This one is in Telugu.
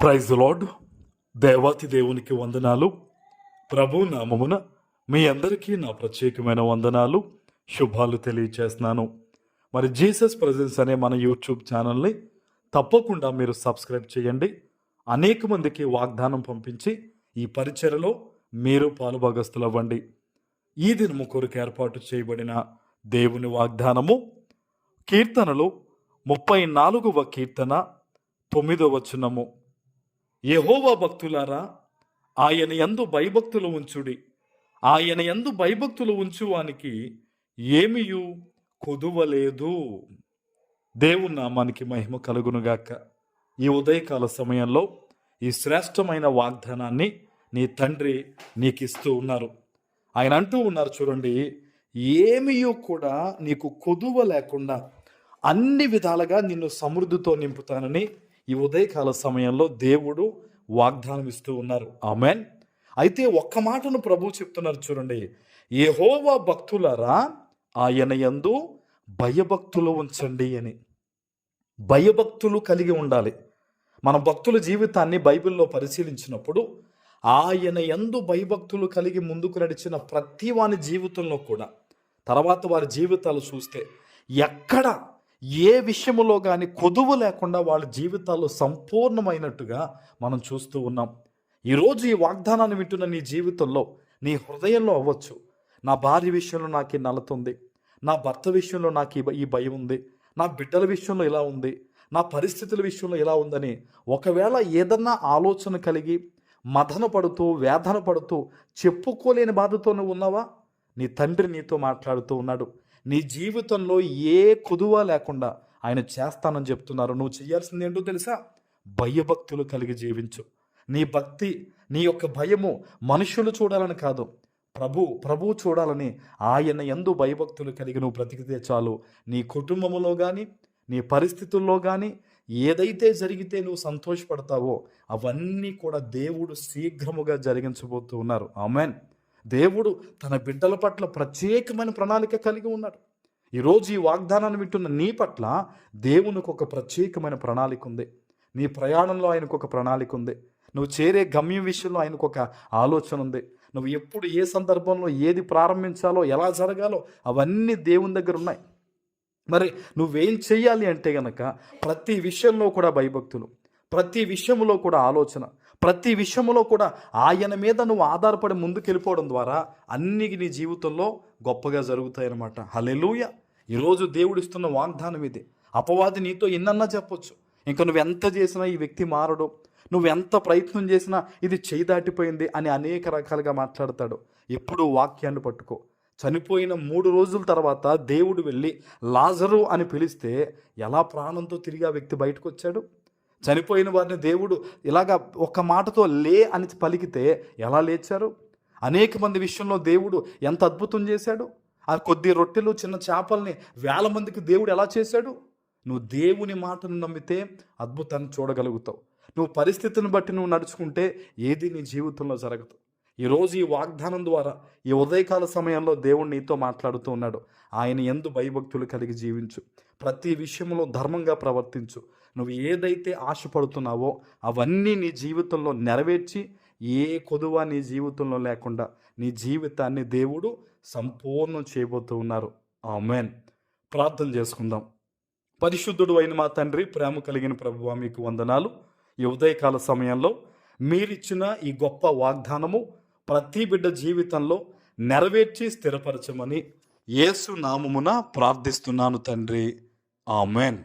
Praise lord. దేవాతి దేవునికి వందనాలు. ప్రభు నామమున మీ అందరికీ నా ప్రత్యేకమైన వందనాలు, శుభాలు తెలియచేస్తున్నాను. మరి జీసస్ ప్రెజెన్స్ అనే మన యూట్యూబ్ ఛానల్ని తప్పకుండా మీరు సబ్స్క్రైబ్ చేయండి. అనేక మందికి వాగ్దానం పంపించి ఈ పరిచర్యలో మీరు పాలుభాగస్తులు అవ్వండి. ఈ దినము కొరకు ఏర్పాటు చేయబడిన దేవుని వాగ్దానము కీర్తనలు 34వ కీర్తన 9వ వచనము. యెహోవా భక్తులారా, ఆయన యందు భయభక్తులు ఉంచుడి. ఆయన యందు భయభక్తులు ఉంచువానికి ఏమియు కొదువలేదు. దేవుని నామానికి మహిమ కలుగునుగాక. ఈ ఉదయకాల సమయంలో ఈ శ్రేష్టమైన వాగ్దానాన్ని నీ తండ్రి నీకు ఇస్తూ ఉన్నారు. ఆయన అంటూ ఉన్నారు, చూడండి, ఏమియు కూడా నీకు కొదువ లేకుండా అన్ని విధాలుగా నిన్ను సమృద్ధితో నింపుతానని ఈ ఉదయకాల సమయంలో దేవుడు వాగ్దానం ఇస్తూ ఉన్నారు. ఆమేన్. అయితే ఒక్క మాటను ప్రభు చెప్తున్నారు, చూడండి, యెహోవా భక్తులారా, ఆయన యందు భయభక్తులు ఉంచండి అని. భయభక్తులు కలిగి ఉండాలి. మన భక్తుల జీవితాన్ని బైబిల్లో పరిశీలించినప్పుడు ఆయన యందు భయభక్తులు కలిగి ముందుకు నడిచిన ప్రతి వాని జీవితంలో కూడా తర్వాత వారి జీవితాలు చూస్తే ఎక్కడ ఏ విషయములో కానీ కొదువు లేకుండా వాళ్ళ జీవితాల్లో సంపూర్ణమైనట్టుగా మనం చూస్తూ ఉన్నాం. ఈరోజు ఈ వాగ్దానాన్ని వింటున్న నీ జీవితంలో, నీ హృదయంలో అవ్వచ్చు, నా భార్య విషయంలో నాకు ఈ నలత ఉంది, నా భర్త విషయంలో నాకు ఈ భయం ఉంది, నా బిడ్డల విషయంలో ఇలా ఉంది, నా పరిస్థితుల విషయంలో ఇలా ఉందని ఒకవేళ ఏదన్నా ఆలోచన కలిగి మదన పడుతూ వేదన పడుతూ చెప్పుకోలేని బాధతో నువ్వు ఉన్నావా? నీ తండ్రి నీతో మాట్లాడుతూ ఉన్నాడు. నీ జీవితంలో ఏ కుదువ లేకుండా ఆయన చేస్తానని చెప్తున్నారు. నువ్వు చేయాల్సింది ఏంటో తెలుసా? భయభక్తులు కలిగి జీవించు. నీ భక్తి, నీ యొక్క భయము మనుషులు చూడాలని కాదు, ప్రభు చూడాలని ఆయన యందు భయభక్తులు కలిగి నువ్వు బ్రతికితే చాలు. నీ కుటుంబంలో కానీ నీ పరిస్థితుల్లో కానీ ఏదైతే జరిగితే నువ్వు సంతోషపడతావో అవన్నీ కూడా దేవుడు శీఘ్రముగా జరిగించబోతూ ఉన్నారు. ఆమేన్. దేవుడు తన బిడ్డల పట్ల ప్రత్యేకమైన ప్రణాళిక కలిగి ఉన్నాడు. ఈరోజు ఈ వాగ్దానాన్ని వింటున్న నీ పట్ల దేవునికి ఒక ప్రత్యేకమైన ప్రణాళిక ఉంది. నీ ప్రయాణంలో ఆయనకు ఒక ప్రణాళిక ఉంది. నువ్వు చేరే గమ్యం విషయంలో ఆయనకు ఒక ఆలోచన ఉంది. నువ్వు ఎప్పుడు ఏ సందర్భంలో ఏది ప్రారంభించాలో ఎలా జరగాలో అవన్నీ దేవుని దగ్గర ఉన్నాయి. మరి నువ్వేం చెయ్యాలి అంటే గనక ప్రతి విషయంలో కూడా భయభక్తులు, ప్రతి విషయంలో కూడా ఆలోచన, ప్రతి విషయంలో కూడా ఆయన మీద నువ్వు ఆధారపడి ముందుకు వెళ్ళిపోవడం ద్వారా అన్ని నీ జీవితంలో గొప్పగా జరుగుతాయన్నమాట. హల్లెలూయా. ఈరోజు దేవుడు ఇస్తున్న వాగ్దానం ఇది. అపవాది నీతో ఎన్నన్నా చెప్పొచ్చు, ఇంకా నువ్వెంత చేసినా ఈ వ్యక్తి మారడు, నువ్వెంత ప్రయత్నం చేసినా ఇది చేయి దాటిపోయింది అని అనేక రకాలుగా మాట్లాడతాడు. ఎప్పుడు వాక్యాన్ని పట్టుకో. చనిపోయిన 3 రోజుల తర్వాత దేవుడు వెళ్ళి లాజరు అని పిలిస్తే ఎలా ప్రాణంతో తిరిగి ఆ వ్యక్తి బయటకు వచ్చాడు? చనిపోయిన వారిని దేవుడు ఇలాగా ఒక్క మాటతో లే అని పలికితే ఎలా లేచారు? అనేక మంది విషయంలో దేవుడు ఎంత అద్భుతం చేశాడు. ఆ కొద్ది రొట్టెలు చిన్న చేపల్ని 1000 మందికి దేవుడు ఎలా చేశాడు? నువ్వు దేవుని మాటను నమ్మితే అద్భుతాన్ని చూడగలుగుతావు. నువ్వు పరిస్థితిని బట్టి నువ్వు నడుచుకుంటే ఏది నీ జీవితంలో జరగదు. ఈరోజు ఈ వాగ్దానం ద్వారా ఈ ఉదయకాల సమయంలో దేవుడు నీతో మాట్లాడుతూ ఉన్నాడు. ఆయన యందు భయభక్తులు కలిగి జీవించు. ప్రతి విషయంలో ధర్మంగా ప్రవర్తించు. నువ్వు ఏదైతే ఆశపడుతున్నావో అవన్నీ నీ జీవితంలో నెరవేర్చి ఏ కొదువ నీ జీవితంలో లేకుండా నీ జీవితాన్ని దేవుడు సంపూర్ణం చేయబోతూ ఉన్నారు. ఆమేన్. ప్రార్థన చేసుకుందాం. పరిశుద్ధుడు అయిన మా తండ్రి, ప్రేమ కలిగిన ప్రభువా, మీకు వందనాలు. ఈ ఉదయకాల సమయంలో మీరిచ్చిన ఈ గొప్ప వాగ్దానము ప్రతి బిడ్డ జీవితంలో నెరవేర్చి స్థిరపరచమని యేసు నామమున ప్రార్థిస్తున్నాను తండ్రి. ఆమేన్.